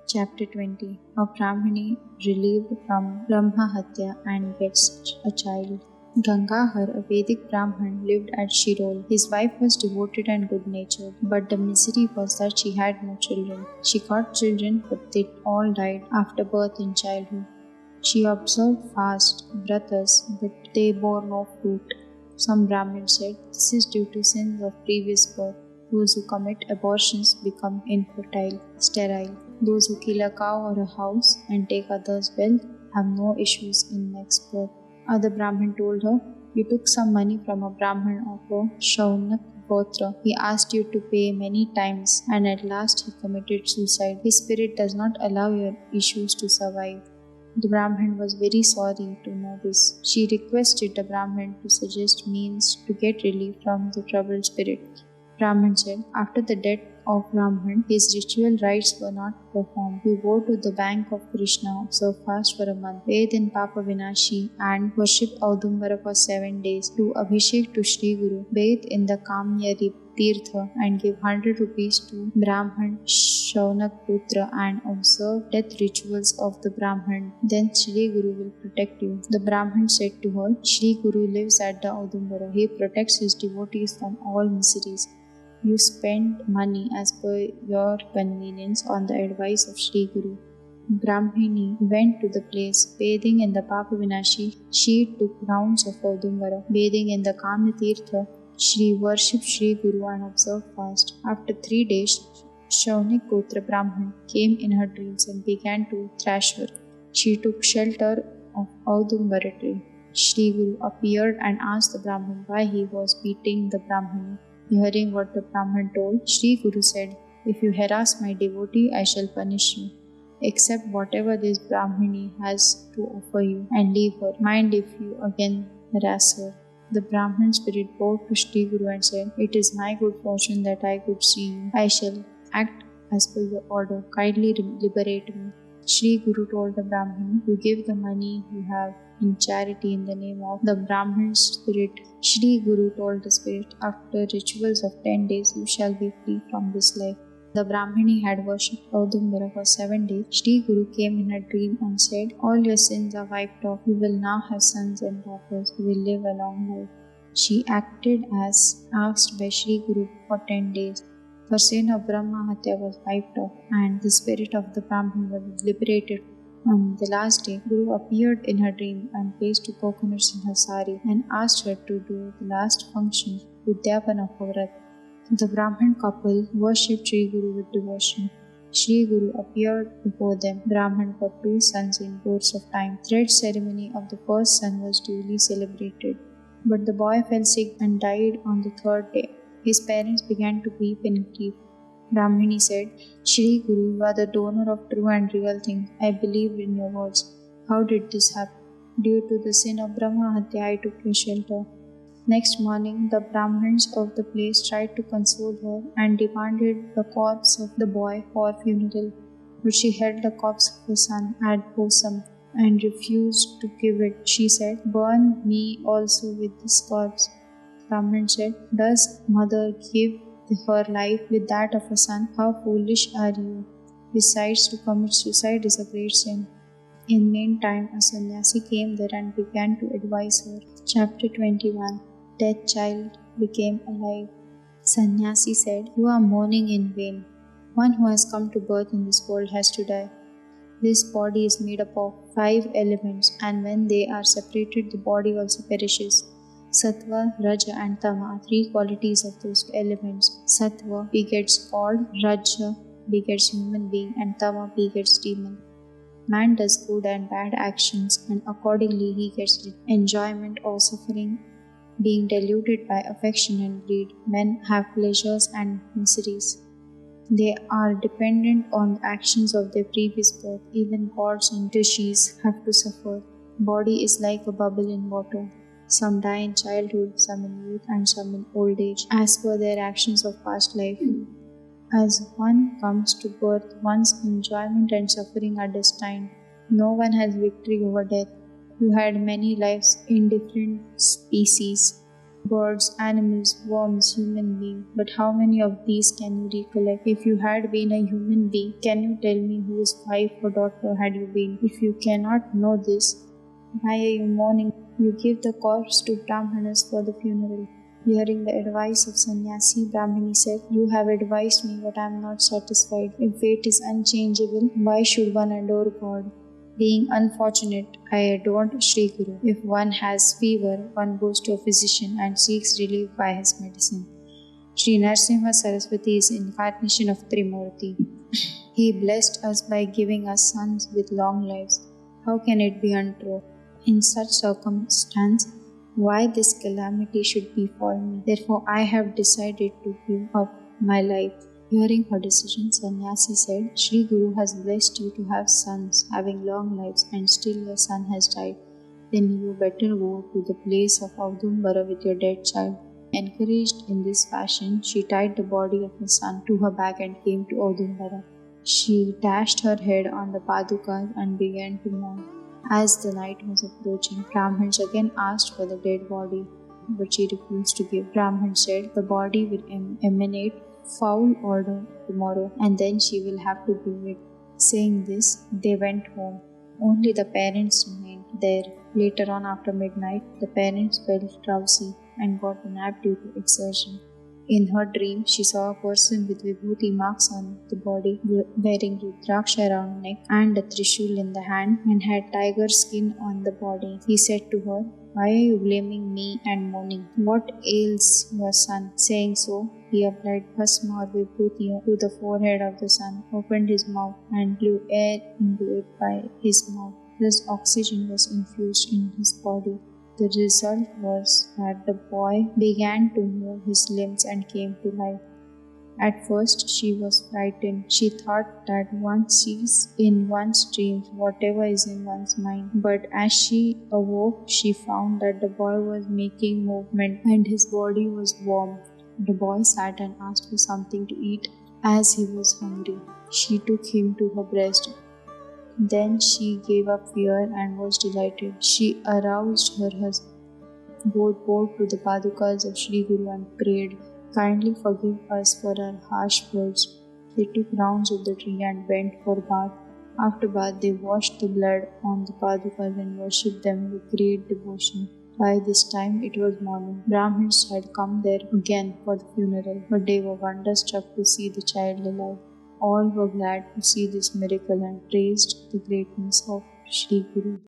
Chapter 20. A Brahmini relieved from Brahma Hatya and gets a child. Gangahar, a Vedic Brahman, lived at Shirol. His wife was devoted and good-natured, but the misery was that she had no children. She got children, but they all died after birth in childhood. She observed fast, vratas, but they bore no fruit. Some Brahmins said this is due to sins of previous birth. Those who commit abortions become infertile, sterile. Those who kill a cow or a house and take others' wealth have no issues in next birth. Other Brahmin told her, you took some money from a Brahmin of a Shaunak Gotra. He asked you to pay many times and at last he committed suicide. His spirit does not allow your issues to survive. The Brahmin was very sorry to know this. She requested the Brahmin to suggest means to get relief from the troubled spirit. Brahmin said, after the death of Brahman, his ritual rites were not performed. You go to the bank of Krishna, observe fast for a month, bathe in Papa Vinashi and worship Audumbara for 7 days. Do Abhishek to Sri Guru, bathe in the Kamyari Tirtha and give 100 rupees to Brahman Shaunak Putra and observe death rituals of the Brahman. Then Sri Guru will protect you. The Brahman said to her, Sri Guru lives at the Audumbara. He protects his devotees from all miseries. You spend money as per your convenience on the advice of Sri Guru. Brahmini went to the place, bathing in the Papa Vinashi. She took rounds of Audumbara, bathing in the Kamyatirtha. She worshipped Sri Guru and observed fast. After 3 days, Shaunik Gotra Brahman came in her dreams and began to thrash her. She took shelter of Audumbara tree. Sri Guru appeared and asked the Brahman why he was beating the Brahmani. Hearing what the Brahman told, Sri Guru said, if you harass my devotee, I shall punish you. Accept whatever this Brahmini has to offer you and leave her. Mind if you again harass her. The Brahman spirit bowed to Sri Guru and said, it is my good fortune that I could see you. I shall act as per your order. Kindly liberate me. Sri Guru told the Brahman, you give the money you have in charity in the name of the Brahman spirit. Sri Guru told the spirit, after rituals of 10 days you shall be free from this life. The Brahmini had worshipped Audumbara for 7 days. Sri Guru came in a dream and said, all your sins are wiped off. You will now have sons and daughters who will live a long life. She acted as asked by Sri Guru for 10 days. The sin of Brahma Hatya was wiped off and the spirit of the Brahman was liberated. On the last day, Guru appeared in her dream and placed 2 coconuts in her sari and asked her to do the last function, Udyapana of Vrat. The Brahman couple worshipped Sri Guru with devotion. Sri Guru appeared before them. Brahman got 2 sons in course of time. Thread ceremony of the first son was duly celebrated. But the boy fell sick and died on the 3rd day. His parents began to weep in grief. Brahmini said, Shri Guru, you are the donor of true and real things. I believed in your words. How did this happen? Due to the sin of Brahma Hatya, I took your shelter. Next morning, the Brahmins of the place tried to console her and demanded the corpse of the boy for funeral. But she held the corpse of her son at bosom and refused to give it. She said, burn me also with this corpse. Brahman said, does mother give her life with that of a son? How foolish are you? Besides, to commit suicide is a great sin. In meantime, a sannyasi came there and began to advise her. Chapter 21. Dead child became alive. Sannyasi said, you are mourning in vain. One who has come to birth in this world has to die. This body is made up of 5 elements, and when they are separated, the body also perishes. Sattva, Raja and Tama are 3 qualities of those elements. Sattva begets God, Raja begets human being, and Tama begets demon. Man does good and bad actions, and accordingly he gets enjoyment or suffering. Being deluded by affection and greed, men have pleasures and miseries. They are dependent on the actions of their previous birth. Even gods and rishis have to suffer. Body is like a bubble in water. Some die in childhood, some in youth, and some in old age, as per their actions of past life. As one comes to birth, one's enjoyment and suffering are destined. No one has victory over death. You had many lives in different species. birds, animals, worms, human being. But how many of these can you recollect? If you had been a human being, can you tell me whose wife or daughter had you been? If you cannot know this, why are you mourning? You give the corpse to Brahmanas for the funeral. Hearing the advice of Sannyasi, Brahmini said, "You have advised me, but I am not satisfied. If fate is unchangeable, why should one adore God? Being unfortunate, I adored Sri Guru. If one has fever, one goes to a physician and seeks relief by his medicine. Sri Nrushinha Saraswati is incarnation of Trimurti. He blessed us by giving us sons with long lives. How can it be untrue? In such circumstance, why this calamity should befall me? Therefore, I have decided to give up my life." Hearing her decision, Sannyasi said, "Sri Guru has blessed you to have sons having long lives, and still your son has died. Then you better go to the place of Audumbara with your dead child." Encouraged in this fashion, she tied the body of her son to her back and came to Audumbara. She dashed her head on the padukas and began to mourn. As the night was approaching, Brahmans again asked for the dead body, but she refused to give. Brahman said, "The body will emanate foul odor tomorrow, and then she will have to give it." Saying this, they went home. Only the parents remained there. Later on, after midnight, the parents felt drowsy and got a nap due to exertion. In her dream, she saw a person with vibhuti marks on the body, wearing rudraksha around neck and a trishul in the hand, and had tiger skin on the body. He said to her, "Why are you blaming me and mourning? What ails your son?" Saying so, he applied bhasma or vibhuti to the forehead of the son, opened his mouth, and blew air into it by his mouth. Thus oxygen was infused in his body. The result was that the boy began to move his limbs and came to life. At first, she was frightened. She thought that one sees in one's dreams whatever is in one's mind. But as she awoke, she found that the boy was making movement and his body was warm. The boy sat and asked for something to eat as he was hungry. She took him to her breast. Then she gave up fear and was delighted. She aroused her husband, both bowed to the padukas of Sri Guru and prayed, "Kindly forgive us for our harsh words." They took rounds of the tree and went for bath. After bath, they washed the blood on the padukas and worshipped them with great devotion. By this time it was morning. Brahmins had come there again for the funeral, but they were wonderstruck to see the child alive. All were glad to see this miracle and praised the greatness of Sri Guru.